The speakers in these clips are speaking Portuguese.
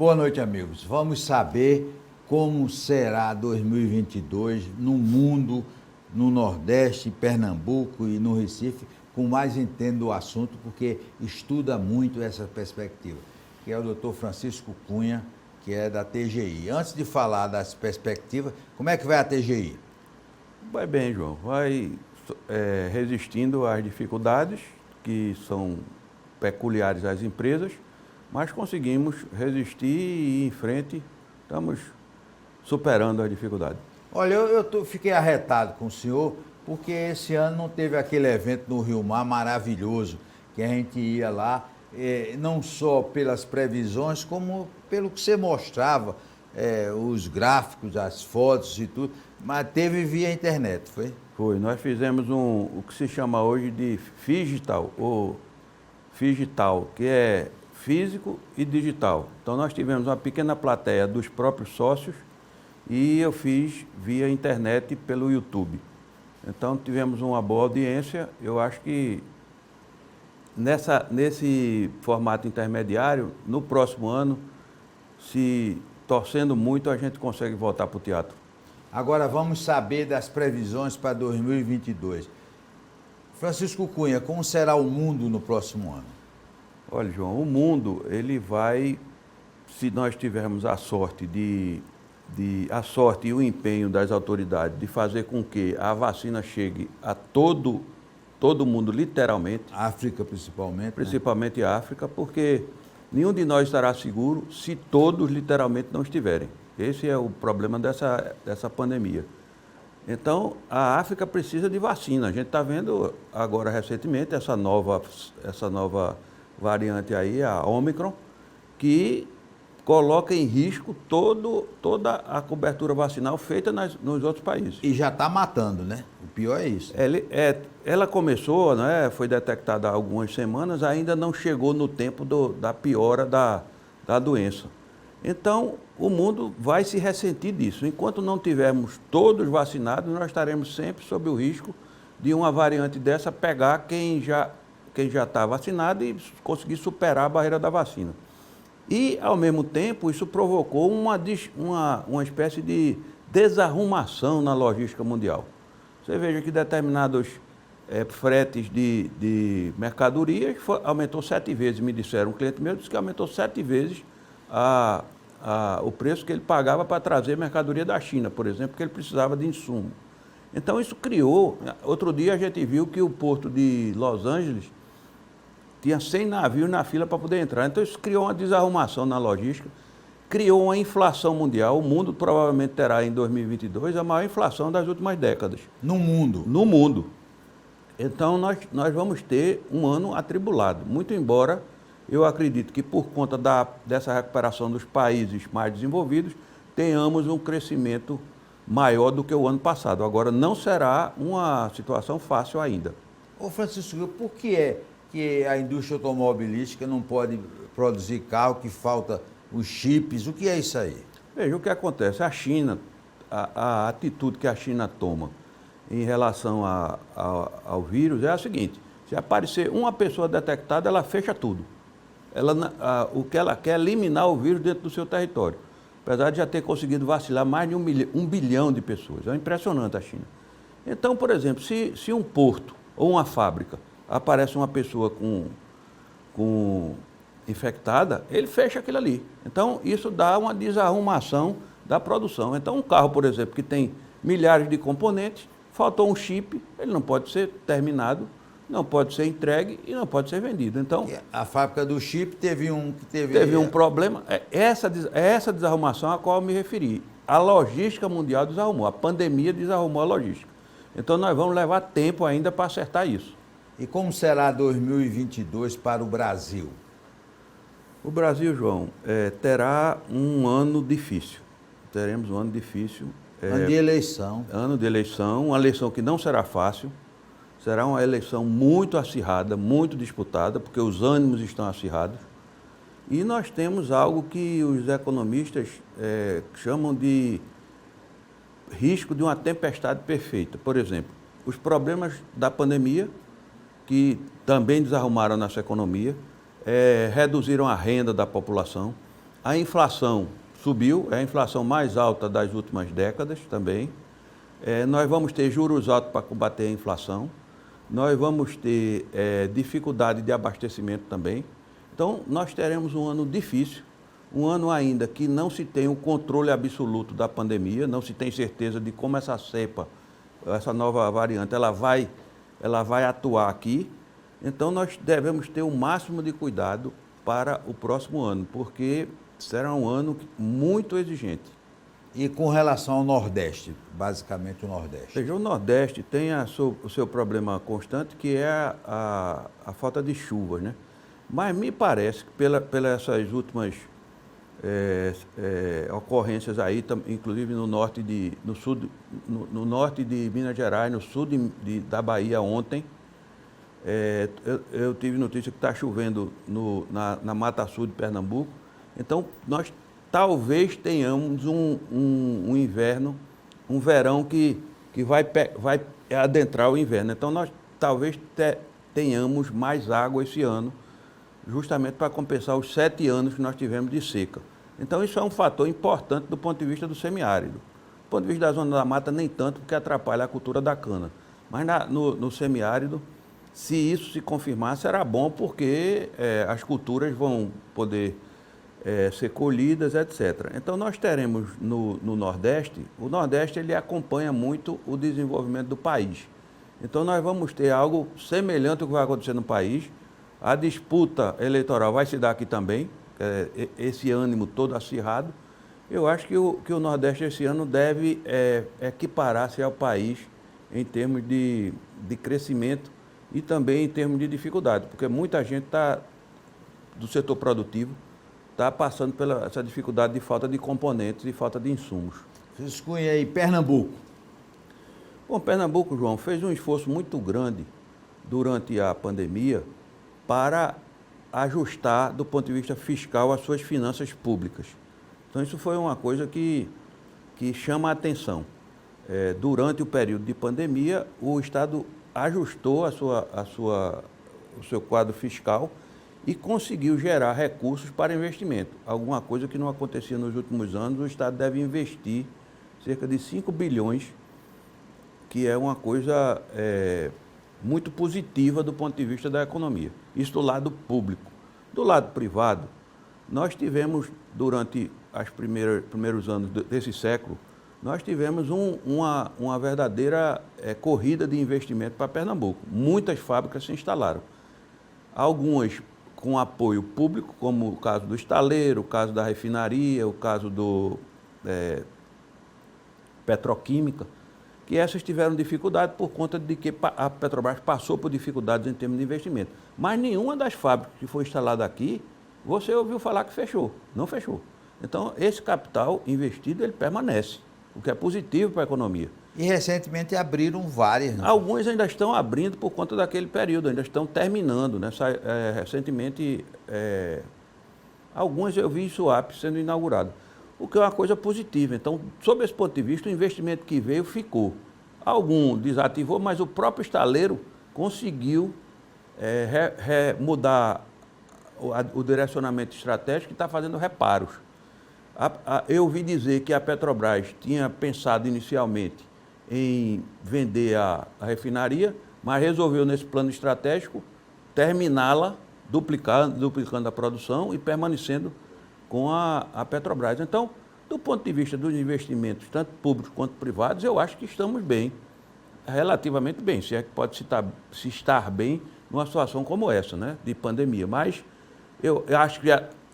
Boa noite, amigos. Vamos saber como será 2022 no mundo, no Nordeste, em Pernambuco e no Recife, com mais entende do assunto, porque estuda muito essa perspectiva, que é o doutor Francisco Cunha, que é da TGI. Antes de falar das perspectivas, como é que vai a TGI? Vai bem, João. Vai resistindo às dificuldades que são peculiares às empresas, mas conseguimos resistir e ir em frente, estamos superando as dificuldades. Olha, fiquei arretado com o senhor, porque esse ano não teve aquele evento no Rio Mar maravilhoso, que a gente ia lá, não só pelas previsões, como pelo que você mostrava, os gráficos, as fotos e tudo, mas teve via internet, foi? Foi, nós fizemos o que se chama hoje de Figital, ou Figital, que é físico e digital. Então nós tivemos uma pequena plateia dos próprios sócios e eu fiz via internet pelo YouTube. Então tivemos uma boa audiência. Eu acho que nesse formato intermediário, no próximo ano, se torcendo muito, a gente consegue voltar para o teatro. Agora vamos saber das previsões para 2022. Francisco Cunha, como será o mundo no próximo ano? Olha, João, o mundo, ele vai, se nós tivermos a sorte a sorte e o empenho das autoridades de fazer com que a vacina chegue a todo mundo, literalmente. África, principalmente. Principalmente a África, porque nenhum de nós estará seguro se todos, literalmente, não estiverem. Esse é o problema dessa pandemia. Então, a África precisa de vacina. A gente está vendo agora, recentemente, essa nova variante aí, a Ômicron, que coloca em risco toda a cobertura vacinal feita nos outros países. E já está matando, né? O pior é isso. Ela começou, né, foi detectada há algumas semanas, ainda não chegou no tempo da piora da doença. Então, o mundo vai se ressentir disso. Enquanto não tivermos todos vacinados, nós estaremos sempre sob o risco de uma variante dessa pegar quem já está vacinado e conseguir superar a barreira da vacina. E, ao mesmo tempo, isso provocou uma espécie de desarrumação na logística mundial. Você veja que determinados fretes de mercadorias aumentou 7 vezes, me disseram, um cliente meu disse que aumentou 7 vezes o preço que ele pagava para trazer mercadoria da China, por exemplo, porque ele precisava de insumo. Então isso criou, outro dia a gente viu que o porto de Los Angeles tinha 100 navios na fila para poder entrar. Então isso criou uma desarrumação na logística, criou uma inflação mundial. O mundo provavelmente terá em 2022 a maior inflação das últimas décadas. No mundo? No mundo. Então nós vamos ter um ano atribulado, muito embora eu acredito que por conta dessa recuperação dos países mais desenvolvidos, tenhamos um crescimento maior do que o ano passado. Agora, não será uma situação fácil ainda. Ô Francisco, por que é que a indústria automobilística não pode produzir carro, que falta os chips? O que é isso aí? Veja, o que acontece, a China, a atitude que a China toma em relação ao vírus é a seguinte: se aparecer uma pessoa detectada, ela fecha tudo. O que ela quer é eliminar o vírus dentro do seu território. Apesar de já ter conseguido vacilar mais de 1 bilhão de pessoas. É impressionante a China. Então, por exemplo, se um porto ou uma fábrica aparece uma pessoa com infectada, ele fecha aquilo ali. Então, isso dá uma desarrumação da produção. Então, um carro, por exemplo, que tem milhares de componentes, faltou um chip, ele não pode ser terminado, não pode ser entregue e não pode ser vendido. Então, a fábrica do chip teve um problema. É essa desarrumação a qual eu me referi. A logística mundial desarrumou, a pandemia desarrumou a logística. Então nós vamos levar tempo ainda para acertar isso. E como será 2022 para o Brasil? O Brasil, João, terá um ano difícil. Teremos um ano difícil. Ano de eleição. Ano de eleição, uma eleição que não será fácil. Será uma eleição muito acirrada, muito disputada, porque os ânimos estão acirrados. E nós temos algo que os economistas chamam de risco de uma tempestade perfeita. Por exemplo, os problemas da pandemia, que também desarrumaram nossa economia, reduziram a renda da população, A inflação subiu, é a inflação mais alta das últimas décadas também. Nós vamos ter juros altos para combater a inflação. Nós vamos ter dificuldade de abastecimento também. Então, nós teremos um ano difícil, um ano ainda que não se tem o controle absoluto da pandemia, não se tem certeza de como essa cepa, essa nova variante, ela vai atuar aqui. Então, nós devemos ter o máximo de cuidado para o próximo ano, porque será um ano muito exigente. E com relação ao Nordeste, basicamente o Nordeste? Veja, o Nordeste tem o seu problema constante, que é a falta de chuvas, né? Mas me parece que pelas essas últimas ocorrências aí, inclusive no norte no norte de Minas Gerais, no sul da Bahia ontem, eu tive notícia que está chovendo na Mata Sul de Pernambuco. Então, nós talvez tenhamos um inverno, um verão que vai adentrar o inverno. Então, nós talvez tenhamos mais água esse ano, justamente para compensar os 7 anos que nós tivemos de seca. Então, isso é um fator importante do ponto de vista do semiárido. Do ponto de vista da zona da mata, nem tanto, porque atrapalha a cultura da cana. Mas no semiárido, se isso se confirmar, será bom, porque as culturas vão poder ser colhidas, etc. Então, nós teremos no Nordeste, o Nordeste ele acompanha muito o desenvolvimento do país. Então, nós vamos ter algo semelhante ao que vai acontecer no país. A disputa eleitoral vai se dar aqui também, esse ânimo todo acirrado. Eu acho que o Nordeste esse ano deve equiparar-se ao país em termos de crescimento e também em termos de dificuldade, porque muita gente do setor produtivo está passando pela essa dificuldade de falta de componentes e falta de insumos. Francisco Cunha, aí, Pernambuco. Bom, Pernambuco, João, fez um esforço muito grande durante a pandemia para ajustar, do ponto de vista fiscal, as suas finanças públicas. Então, isso foi uma coisa que chama a atenção. Durante o período de pandemia, o Estado ajustou o seu quadro fiscal e conseguiu gerar recursos para investimento. Alguma coisa que não acontecia nos últimos anos. O Estado deve investir cerca de 5 bilhões, que é uma coisa muito positiva do ponto de vista da economia. Isso do lado público. Do lado privado, nós tivemos, durante os primeiros anos desse século, nós tivemos uma verdadeira corrida de investimento para Pernambuco. Muitas fábricas se instalaram. Algumas com apoio público, como o caso do estaleiro, o caso da refinaria, o caso do petroquímica, que essas tiveram dificuldade por conta de que a Petrobras passou por dificuldades em termos de investimento. Mas nenhuma das fábricas que foi instalada aqui, você ouviu falar que fechou. Não fechou. Então, esse capital investido, ele permanece, o que é positivo para a economia. E recentemente abriram várias, né? Alguns ainda estão abrindo por conta daquele período, ainda estão terminando, né? Recentemente, algumas eu vi em Suape sendo inaugurado, o que é uma coisa positiva. Então, sob esse ponto de vista, o investimento que veio ficou. Algum desativou, mas o próprio estaleiro conseguiu mudar o direcionamento estratégico e está fazendo reparos. Eu ouvi dizer que a Petrobras tinha pensado inicialmente em vender a refinaria, mas resolveu, nesse plano estratégico, terminá-la, duplicando a produção e permanecendo com a Petrobras. Então, do ponto de vista dos investimentos, tanto públicos quanto privados, eu acho que estamos bem, relativamente bem, se é que pode se estar bem numa situação como essa, né, de pandemia. Mas eu acho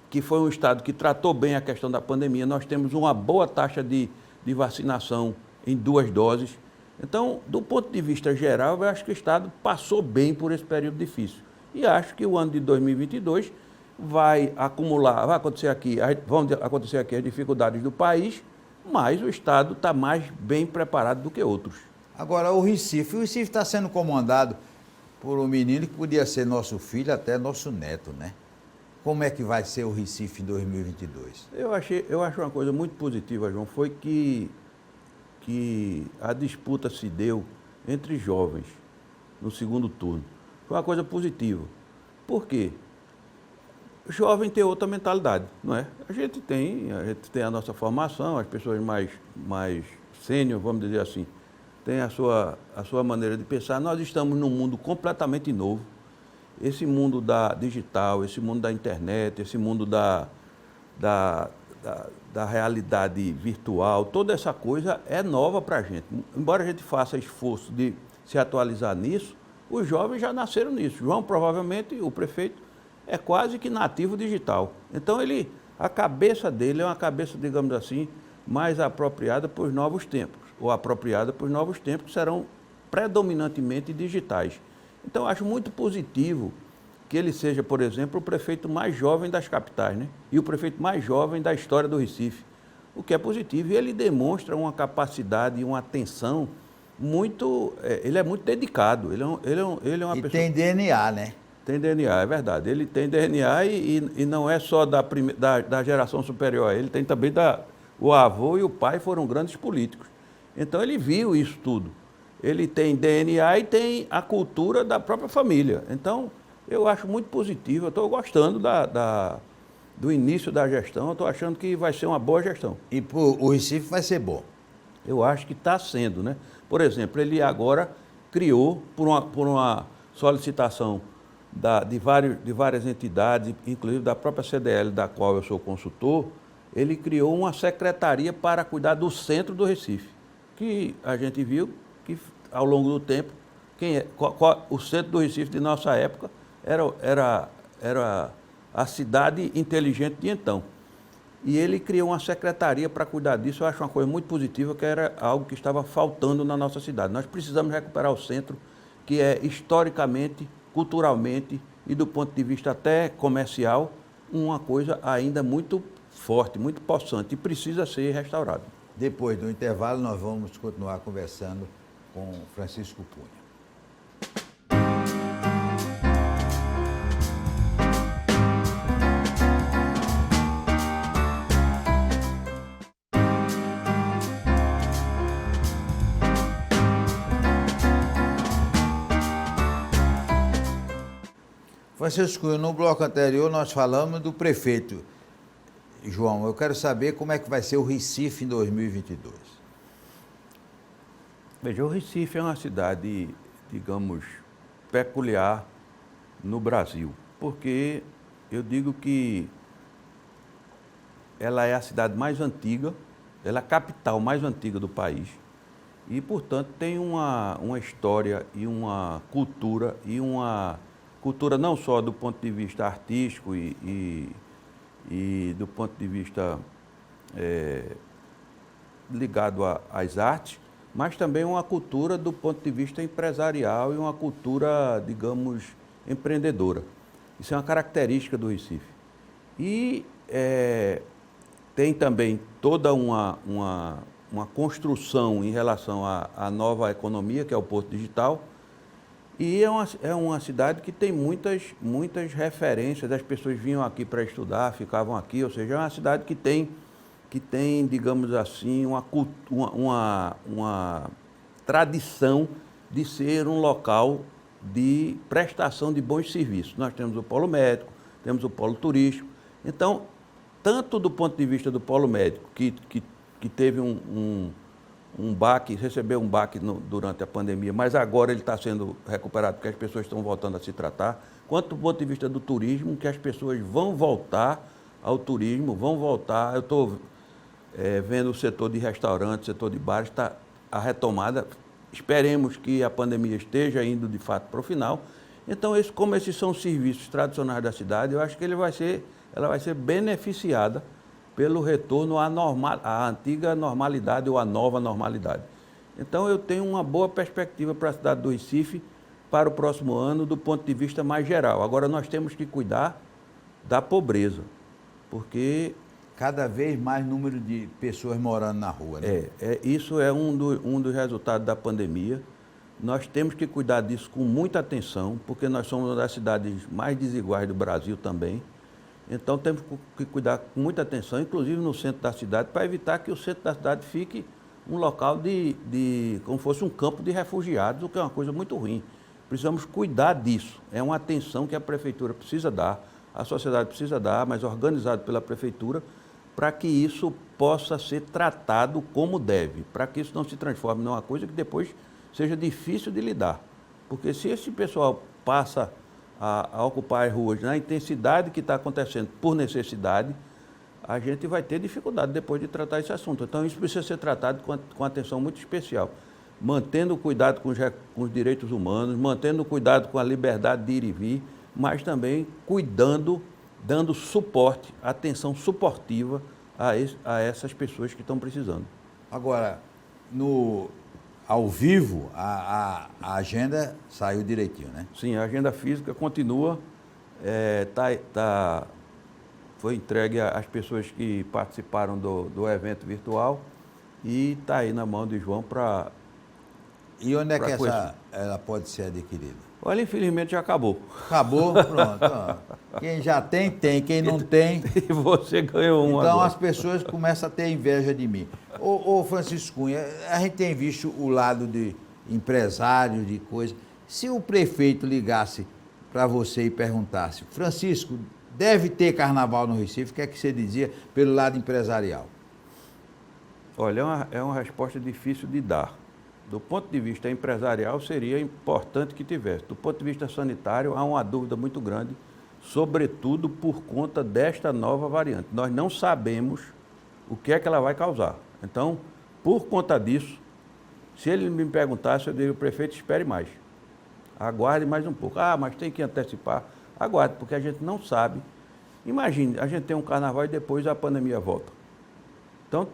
que foi um Estado que tratou bem a questão da pandemia. Nós temos uma boa taxa de vacinação em 2 doses. Então, do ponto de vista geral, eu acho que o Estado passou bem por esse período difícil. E acho que o ano de 2022 vão acontecer aqui as dificuldades do país, mas o Estado está mais bem preparado do que outros. Agora, o Recife está sendo comandado por um menino que podia ser nosso filho, até nosso neto, né? Como é que vai ser o Recife em 2022? Eu acho uma coisa muito positiva, João, foi que a disputa se deu entre jovens no segundo turno. Foi uma coisa positiva. Por quê? jovem ter outra mentalidade, não é? A gente tem a nossa formação, as pessoas mais sênior, vamos dizer assim, têm a sua maneira de pensar. Nós estamos num mundo completamente novo. Esse mundo digital, esse mundo da internet, esse mundo da realidade virtual, toda essa coisa é nova para a gente. Embora a gente faça esforço de se atualizar nisso, os jovens já nasceram nisso. João, provavelmente, o prefeito, é quase que nativo digital. Então, a cabeça dele é uma cabeça, digamos assim, mais apropriada para os novos tempos, ou apropriada para os novos tempos que serão predominantemente digitais. Então, acho muito positivo que ele seja, por exemplo, o prefeito mais jovem das capitais, né? E o prefeito mais jovem da história do Recife, o que é positivo. E ele demonstra uma capacidade e uma atenção muito... ele é muito dedicado, ele é uma pessoa... tem DNA, né? Tem DNA, é verdade. Ele tem DNA e não é só da geração superior a ele, tem também o avô e o pai foram grandes políticos. Então ele viu isso tudo. Ele tem DNA e tem a cultura da própria família. Então eu acho muito positivo, eu estou gostando do início da gestão, eu estou achando que vai ser uma boa gestão. E o Recife vai ser bom? Eu acho que está sendo, né? Por exemplo, ele agora criou, por uma solicitação de várias entidades, inclusive da própria CDL, da qual eu sou consultor, ele criou uma secretaria para cuidar do centro do Recife, que a gente viu que, ao longo do tempo, o centro do Recife de nossa época era a cidade inteligente de então. E ele criou uma secretaria para cuidar disso. Eu acho uma coisa muito positiva, que era algo que estava faltando na nossa cidade. Nós precisamos recuperar o centro, que é historicamente, culturalmente e do ponto de vista até comercial, uma coisa ainda muito forte, muito possante e precisa ser restaurado. Depois do intervalo, nós vamos continuar conversando com Francisco Cunha. Francisco, no bloco anterior nós falamos do prefeito. João, eu quero saber como é que vai ser o Recife em 2022. Veja, o Recife é uma cidade, digamos, peculiar no Brasil, porque eu digo que ela é a cidade mais antiga, ela é a capital mais antiga do país e, portanto, tem uma história e uma cultura não só do ponto de vista artístico e do ponto de vista ligado às artes, mas também uma cultura do ponto de vista empresarial e uma cultura, digamos, empreendedora. Isso é uma característica do Recife. E tem também toda uma construção em relação à nova economia, que é o Porto Digital. E é uma cidade que tem muitas referências, as pessoas vinham aqui para estudar, ficavam aqui, ou seja, é uma cidade que tem, digamos assim, uma tradição de ser um local de prestação de bons serviços. Nós temos o polo médico, temos o polo turístico. Então, tanto do ponto de vista do polo médico, que teve um baque, recebeu um baque durante a pandemia, mas agora ele está sendo recuperado porque as pessoas estão voltando a se tratar, quanto do ponto de vista do turismo, que as pessoas vão voltar ao turismo, vão voltar. Eu estou vendo o setor de restaurantes, setor de bares, está a retomada. Esperemos que a pandemia esteja indo de fato para o final. Então, como esses são serviços tradicionais da cidade, eu acho que ela vai ser beneficiada pelo retorno à antiga normalidade ou à nova normalidade. Então, eu tenho uma boa perspectiva para a cidade do Recife para o próximo ano, do ponto de vista mais geral. Agora, nós temos que cuidar da pobreza, porque... Cada vez mais número de pessoas morando na rua, né? Isso é um dos resultados da pandemia. Nós temos que cuidar disso com muita atenção, porque nós somos uma das cidades mais desiguais do Brasil também. Então, temos que cuidar com muita atenção, inclusive no centro da cidade, para evitar que o centro da cidade fique um local como fosse um campo de refugiados, o que é uma coisa muito ruim. Precisamos cuidar disso. É uma atenção que a prefeitura precisa dar a sociedade precisa dar, mas organizado pela prefeitura, para que isso possa ser tratado como deve, para que isso não se transforme numa coisa que depois seja difícil de lidar. Porque se esse pessoal passa a ocupar as ruas na intensidade que está acontecendo por necessidade, a gente vai ter dificuldade depois de tratar esse assunto. Então isso precisa ser tratado com atenção muito especial, mantendo o cuidado com os direitos humanos, mantendo o cuidado com a liberdade de ir e vir, mas também cuidando, dando suporte, atenção suportiva a essas pessoas que estão precisando. Agora, ao vivo, a agenda saiu direitinho, né? Sim, a agenda física continua, foi entregue às pessoas que participaram do evento virtual e está aí na mão de João para... E onde é que ela pode ser adquirida? Olha, infelizmente já acabou. Acabou? Pronto. Ó. Quem já tem, tem. Quem não tem... E você ganhou um Então agora. as pessoas começam a ter inveja de mim. Ô Francisco Cunha, a gente tem visto o lado de empresários, de coisas. Se o prefeito ligasse para você e perguntasse, Francisco, deve ter carnaval no Recife, o que é que você dizia pelo lado empresarial? Olha, é uma resposta difícil de dar. Do ponto de vista empresarial, seria importante que tivesse. Do ponto de vista sanitário, há uma dúvida muito grande, sobretudo por conta desta nova variante. Nós não sabemos o que é que ela vai causar. Então, por conta disso, se ele me perguntasse, eu diria, prefeito, espere mais. Aguarde mais um pouco. Ah, mas tem que antecipar. Aguarde, porque a gente não sabe. Imagine, a gente tem um carnaval e depois a pandemia volta. Então,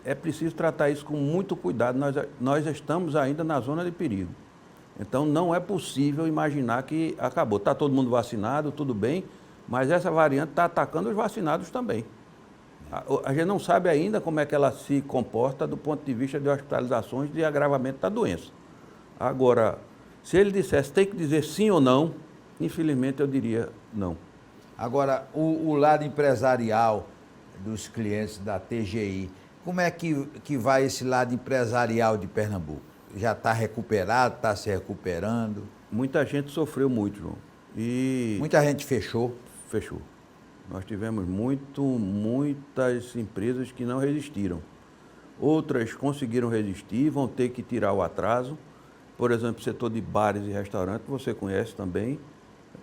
é preciso tratar isso com muito cuidado. Nós estamos ainda na zona de perigo. Então, não é possível imaginar que acabou. Está todo mundo vacinado, tudo bem, mas essa variante está atacando os vacinados também. A gente não sabe ainda como é que ela se comporta do ponto de vista de hospitalizações e agravamento da doença. Agora, se ele dissesse tem que dizer sim ou não, infelizmente eu diria não. Agora, o lado empresarial dos clientes da TGI, como é que vai esse lado empresarial de Pernambuco? Já está recuperado, está se recuperando? Muita gente sofreu muito, João. Muita gente fechou? Fechou. Nós tivemos muitas empresas que não resistiram. Outras conseguiram resistir, vão ter que tirar o atraso. Por exemplo, o setor de bares e restaurantes, você conhece também,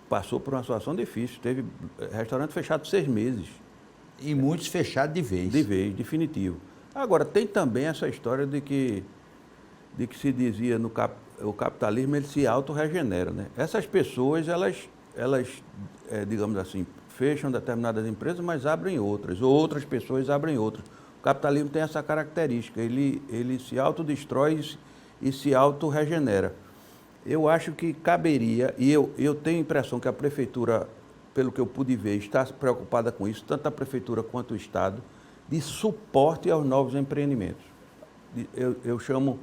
passou por uma situação difícil. Teve restaurante fechado 6 meses. E muitos fechados de vez. De vez, definitivo. Agora, tem também essa história de que se dizia o capitalismo, ele se autorregenera, né? Essas pessoas, elas digamos assim, fecham determinadas empresas, mas abrem outras, ou outras pessoas abrem outras. O capitalismo tem essa característica, ele se autodestrói e se autorregenera. Eu acho que caberia, e eu tenho a impressão que a prefeitura, pelo que eu pude ver, está preocupada com isso, tanto a prefeitura quanto o Estado, de suporte aos novos empreendimentos. Eu chamo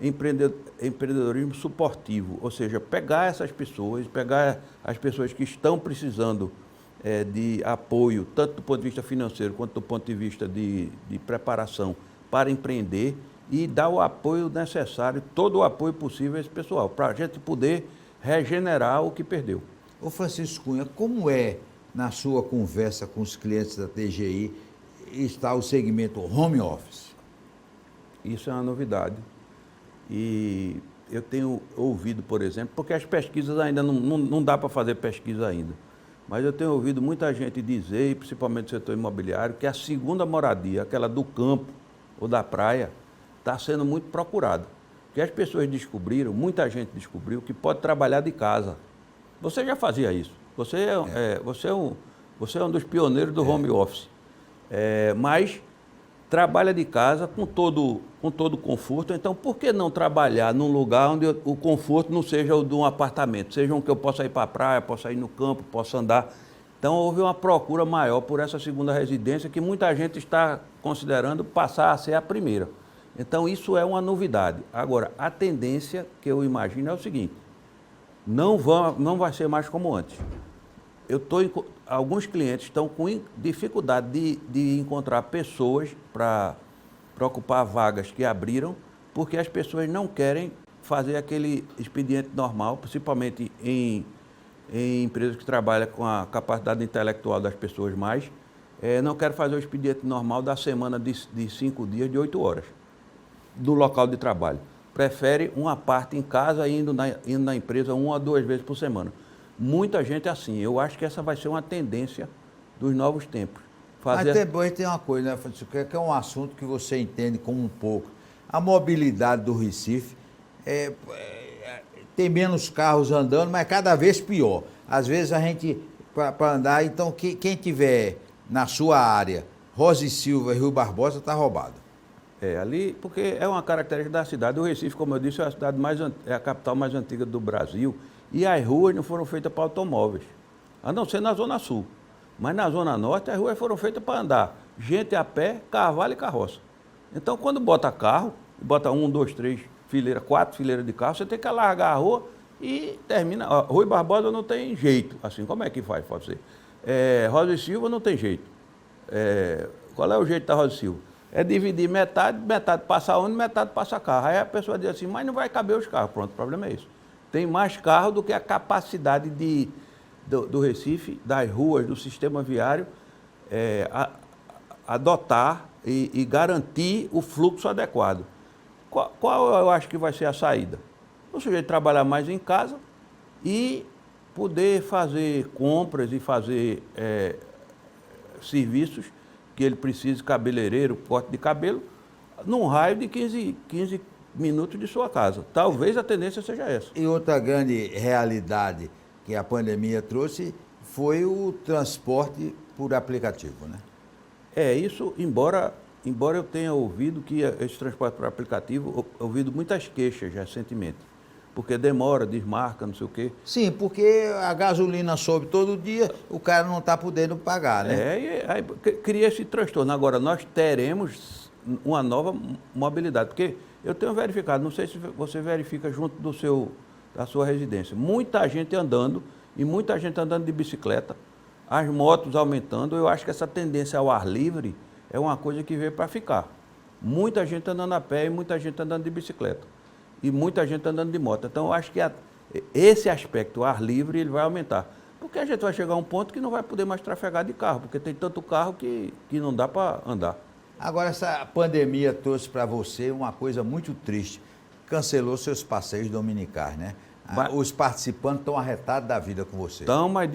empreendedorismo suportivo, ou seja, pegar essas pessoas, pegar as pessoas que estão precisando de apoio, tanto do ponto de vista financeiro quanto do ponto de vista de preparação para empreender e dar o apoio necessário, todo o apoio possível a esse pessoal, para a gente poder regenerar o que perdeu. Ô Francisco Cunha, como é, na sua conversa com os clientes da TGI, está o segmento home office? Isso é uma novidade. E eu tenho ouvido, por exemplo, porque as pesquisas ainda não dá para fazer pesquisa ainda, mas eu tenho ouvido muita gente dizer, e principalmente o setor imobiliário, que a segunda moradia, aquela do campo ou da praia, está sendo muito procurada. Porque as pessoas descobriram, muita gente descobriu, que pode trabalhar de casa. Você já fazia isso. Você é um dos pioneiros do home office. Mas trabalha de casa com todo o conforto. Então, por que não trabalhar num lugar onde o conforto não seja o de um apartamento? Seja um que eu possa ir para a praia, possa ir no campo, possa andar. Então, houve uma procura maior por essa segunda residência que muita gente está considerando passar a ser a primeira. Então, isso é uma novidade. Agora, a tendência que eu imagino é o seguinte, não vai ser mais como antes. Alguns clientes estão com dificuldade de encontrar pessoas para ocupar vagas que abriram, porque as pessoas não querem fazer aquele expediente normal, principalmente em em empresas que trabalham com a capacidade intelectual das pessoas mais, não quer fazer o expediente normal da semana de 5 dias, de 8 horas, do local de trabalho. Prefere uma parte em casa, indo na empresa 1 a 2 vezes por semana. Muita gente é assim. Eu acho que essa vai ser uma tendência dos novos tempos. Mas depois tem uma coisa, né, Francisco, que é um assunto que você entende como um pouco. A mobilidade do Recife tem menos carros andando, mas cada vez pior. Às vezes a gente, para andar, então quem tiver na sua área, Rosa e Silva e Rui Barbosa, está roubado. Ali, porque é uma característica da cidade. O Recife, como eu disse, é a capital mais antiga do Brasil. E as ruas não foram feitas para automóveis, a não ser na Zona Sul. Mas na Zona Norte, as ruas foram feitas para andar. Gente a pé, cavalo e carroça. Então, quando bota carro, bota 1, 2, 3 fileiras, 4 fileiras de carro, você tem que alargar a rua e termina. Rui Barbosa não tem jeito. Assim, como é que faz para você? Rosa e Silva não tem jeito. Qual é o jeito da Rosa e Silva? É dividir metade passa ônibus, metade passa carro. Aí a pessoa diz assim, mas não vai caber os carros. Pronto, o problema é isso. Tem mais carro do que a capacidade do Recife, das ruas, do sistema viário, adotar e garantir o fluxo adequado. Qual eu acho que vai ser a saída? O sujeito trabalhar mais em casa e poder fazer compras e fazer serviços que ele precise, cabeleireiro, corte de cabelo, num raio de 15 minutos de sua casa. Talvez a tendência seja essa. E outra grande realidade que a pandemia trouxe foi o transporte por aplicativo, né? Isso, embora eu tenha ouvido que esse transporte por aplicativo, ouvido muitas queixas recentemente, porque demora, desmarca, não sei o quê. Sim, porque a gasolina sobe todo dia, o cara não está podendo pagar, né? Aí cria esse transtorno. Agora, nós teremos uma nova mobilidade, porque eu tenho verificado, não sei se você verifica junto da sua residência, muita gente andando, e muita gente andando de bicicleta, as motos aumentando. Eu acho que essa tendência ao ar livre é uma coisa que veio para ficar. Muita gente andando a pé e muita gente andando de bicicleta. E muita gente andando de moto. Então, eu acho que esse aspecto, o ar livre, ele vai aumentar. Porque a gente vai chegar a um ponto que não vai poder mais trafegar de carro, porque tem tanto carro que não dá para andar. Agora, essa pandemia trouxe para você uma coisa muito triste. Cancelou seus passeios dominicais, né? Os participantes estão arretados da vida com você. Então, mas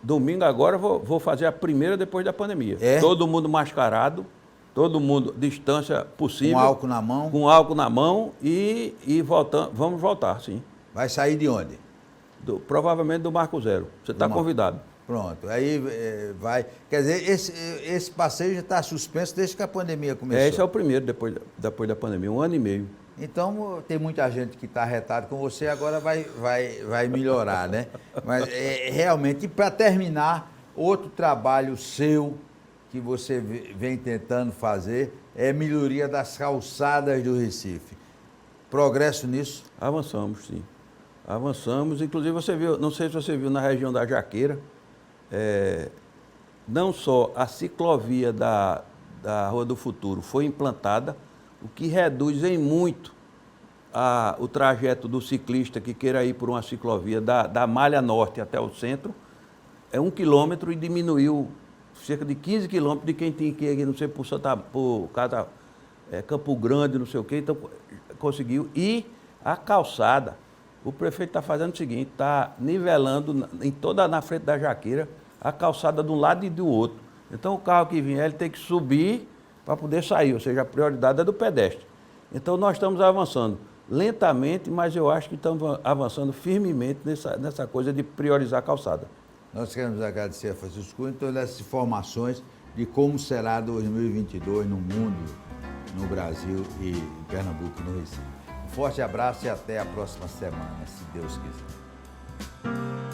domingo agora eu vou fazer a primeira depois da pandemia. Todo mundo mascarado. Todo mundo, distância possível. Com álcool na mão? Com álcool na mão e voltando, vamos voltar, sim. Vai sair de onde? Provavelmente do Marco Zero. Você está convidado. Pronto, aí vai. Quer dizer, esse passeio já está suspenso desde que a pandemia começou. Esse é o primeiro depois da pandemia, 1 ano e meio. Então, tem muita gente que está arretada com você, agora vai melhorar, né? Mas realmente, e para terminar, outro trabalho seu que você vem tentando fazer é melhoria das calçadas do Recife. Progresso nisso? Avançamos, sim. Avançamos. Inclusive, você viu, não sei se você viu na região da Jaqueira, não só a ciclovia da Rua do Futuro foi implantada, o que reduz em muito o trajeto do ciclista que queira ir por uma ciclovia da Malha Norte até o centro, é 1 quilômetro e diminuiu cerca de 15 quilômetros de quem tinha que ir, não sei, por Campo Grande, não sei o quê, então conseguiu. E a calçada, o prefeito está fazendo o seguinte, está nivelando na frente da Jaqueira, a calçada de um lado e do outro. Então o carro que vier, ele tem que subir para poder sair, ou seja, a prioridade é do pedestre. Então nós estamos avançando lentamente, mas eu acho que estamos avançando firmemente nessa coisa de priorizar a calçada. Nós queremos agradecer a Francisco Cunha todas essas informações de como será 2022 no mundo, no Brasil e em Pernambuco e no Recife. Um forte abraço e até a próxima semana, se Deus quiser.